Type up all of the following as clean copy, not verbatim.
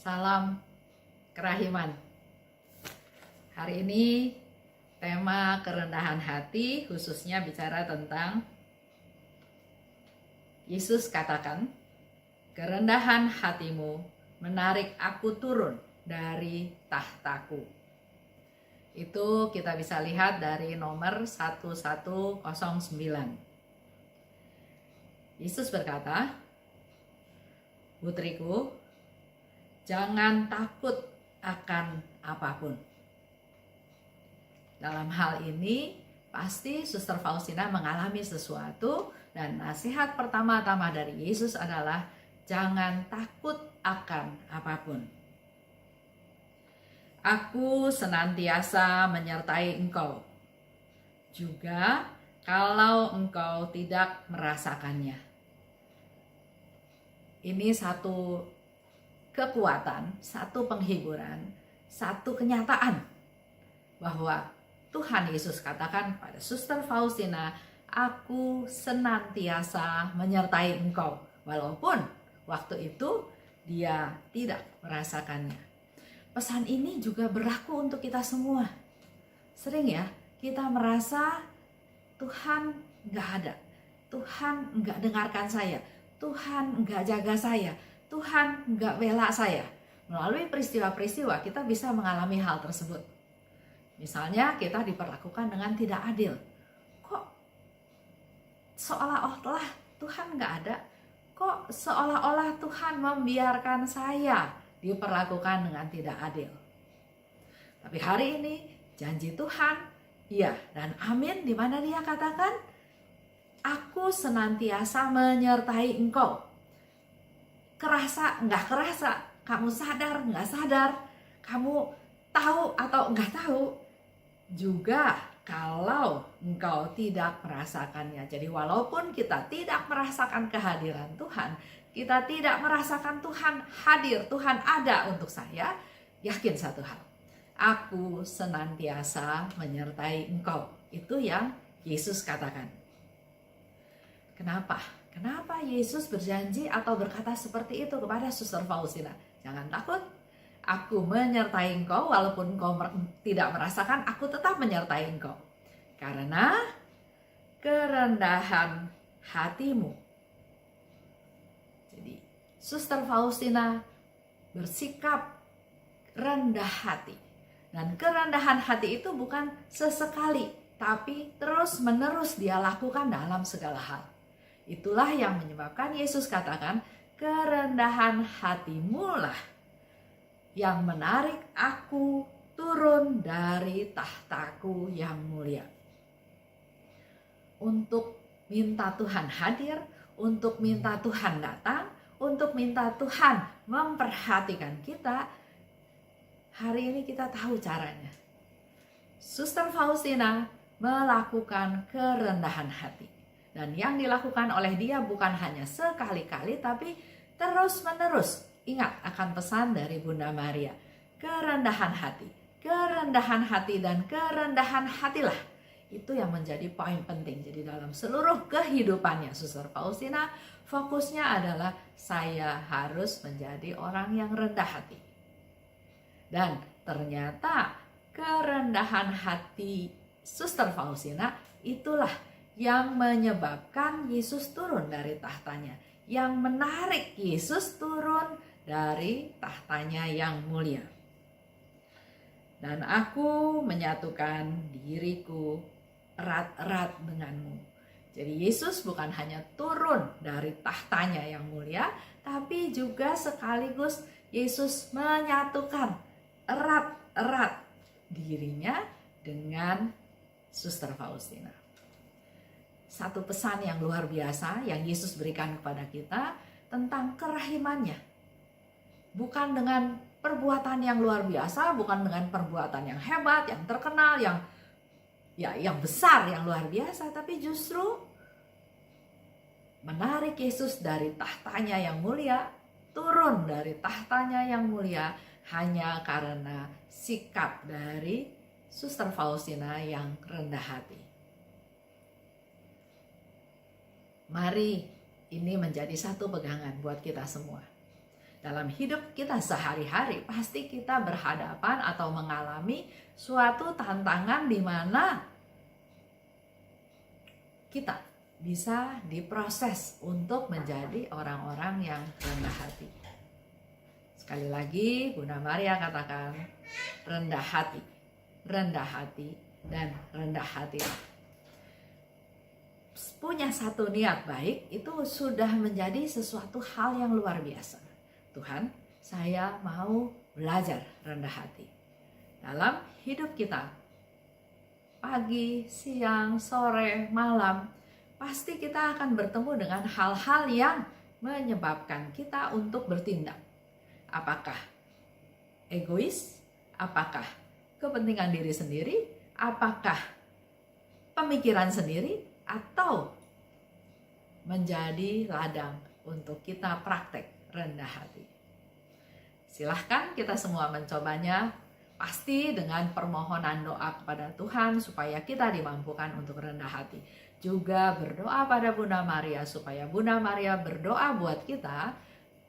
Salam kerahiman. Hari ini tema kerendahan hati khususnya bicara tentang Yesus katakan, kerendahan hatimu menarik aku turun dari tahtaku. Itu kita bisa lihat dari nomor 1109. Yesus berkata, putriku, jangan takut akan apapun. Dalam hal ini, pasti Suster Faustina mengalami sesuatu, dan nasihat pertama-tama dari Yesus adalah jangan takut akan apapun. Aku senantiasa menyertai engkau, juga kalau engkau tidak merasakannya. Ini satu kekuatan, satu penghiburan, satu kenyataan bahwa Tuhan Yesus katakan pada Suster Faustina, aku senantiasa menyertai engkau, walaupun waktu itu dia tidak merasakannya. Pesan ini juga berlaku untuk kita semua. Sering ya kita merasa Tuhan nggak ada, Tuhan nggak dengarkan saya, Tuhan nggak jaga saya, Tuhan nggak bela saya. Melalui peristiwa-peristiwa kita bisa mengalami hal tersebut. Misalnya kita diperlakukan dengan tidak adil. Kok seolah-olah Tuhan nggak ada? Kok seolah-olah Tuhan membiarkan saya diperlakukan dengan tidak adil? Tapi hari ini janji Tuhan, iya dan amin, di mana dia katakan, aku senantiasa menyertai engkau. Kerasa nggak kerasa, kamu sadar nggak sadar, kamu tahu atau nggak tahu, juga kalau engkau tidak merasakannya. Jadi walaupun kita tidak merasakan kehadiran Tuhan, kita tidak merasakan Tuhan hadir, Tuhan ada untuk saya, yakin satu hal, aku senantiasa menyertai engkau. Itu yang Yesus katakan. Kenapa? Kenapa Yesus berjanji atau berkata seperti itu kepada Suster Faustina? Jangan takut, aku menyertai engkau, walaupun engkau tidak merasakan, aku tetap menyertai engkau. Karena kerendahan hatimu. Jadi Suster Faustina bersikap rendah hati. Dan kerendahan hati itu bukan sesekali, tapi terus-menerus dia lakukan dalam segala hal. Itulah yang menyebabkan Yesus katakan, kerendahan hatimu lah yang menarik aku turun dari tahtaku yang mulia. Untuk minta Tuhan hadir, untuk minta Tuhan datang, untuk minta Tuhan memperhatikan kita, hari ini kita tahu caranya. Suster Faustina melakukan kerendahan hati. Dan yang dilakukan oleh dia bukan hanya sekali-kali, tapi terus-menerus. Ingat akan pesan dari Bunda Maria, kerendahan hati, dan kerendahan hatilah. Itu yang menjadi poin penting. Jadi dalam seluruh kehidupannya Suster Faustina, fokusnya adalah saya harus menjadi orang yang rendah hati. Dan ternyata kerendahan hati Suster Faustina itulah yang menyebabkan Yesus turun dari tahtanya, yang menarik Yesus turun dari tahtanya yang mulia. Dan aku menyatukan diriku erat-erat denganmu. Jadi Yesus bukan hanya turun dari tahtanya yang mulia, tapi juga sekaligus Yesus menyatukan erat-erat dirinya dengan Suster Faustina. Satu pesan yang luar biasa yang Yesus berikan kepada kita tentang kerahimannya. Bukan dengan perbuatan yang luar biasa, bukan dengan perbuatan yang hebat, yang terkenal, yang besar, yang luar biasa, tapi justru menarik Yesus dari tahtanya yang mulia, turun dari tahtanya yang mulia hanya karena sikap dari Suster Faustina yang rendah hati. Mari ini menjadi satu pegangan buat kita semua. Dalam hidup kita sehari-hari pasti kita berhadapan atau mengalami suatu tantangan di mana kita bisa diproses untuk menjadi orang-orang yang rendah hati. Sekali lagi Bunda Maria katakan, rendah hati, dan rendah hati. Punya satu niat baik itu sudah menjadi sesuatu hal yang luar biasa. Tuhan, saya mau belajar rendah hati. Dalam hidup kita, pagi, siang, sore, malam, pasti kita akan bertemu dengan hal-hal yang menyebabkan kita untuk bertindak. Apakah egois? Apakah kepentingan diri sendiri? Apakah pemikiran sendiri? Atau menjadi ladang untuk kita praktek rendah hati. Silahkan kita semua mencobanya, pasti dengan permohonan doa kepada Tuhan supaya kita dimampukan untuk rendah hati. Juga berdoa pada Bunda Maria supaya Bunda Maria berdoa buat kita,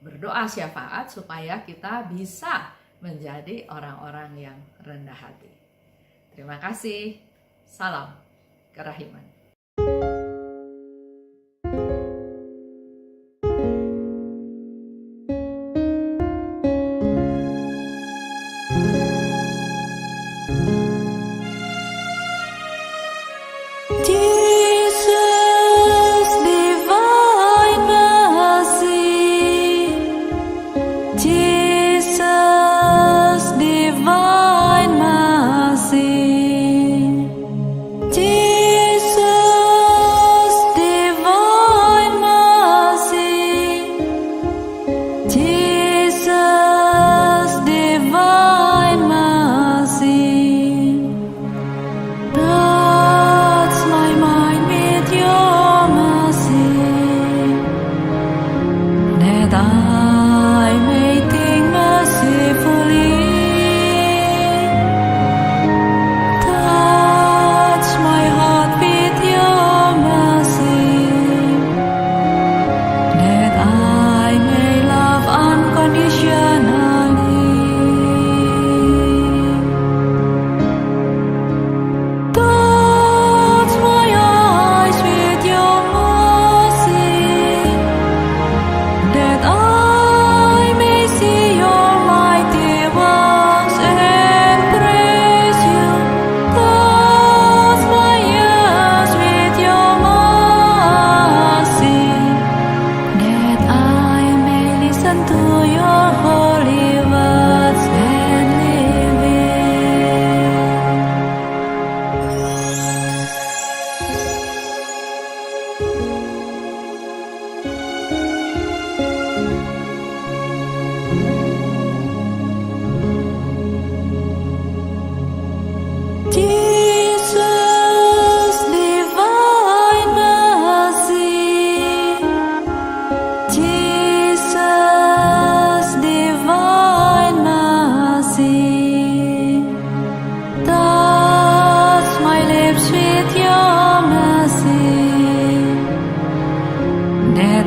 berdoa syafaat supaya kita bisa menjadi orang-orang yang rendah hati. Terima kasih. Salam kerahiman.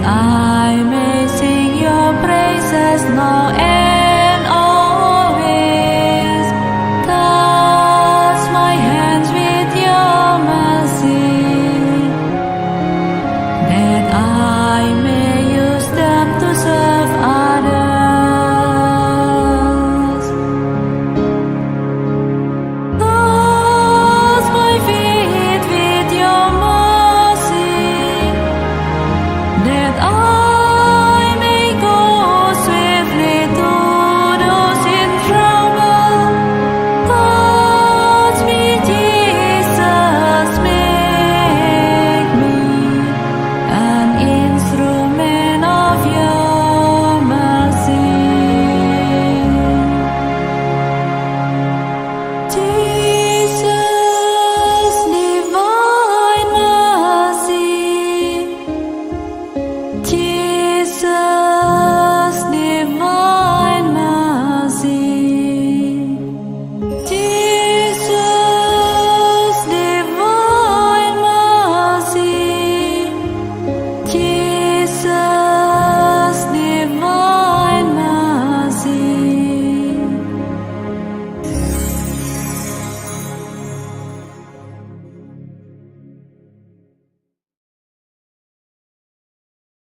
I may sing your praises now.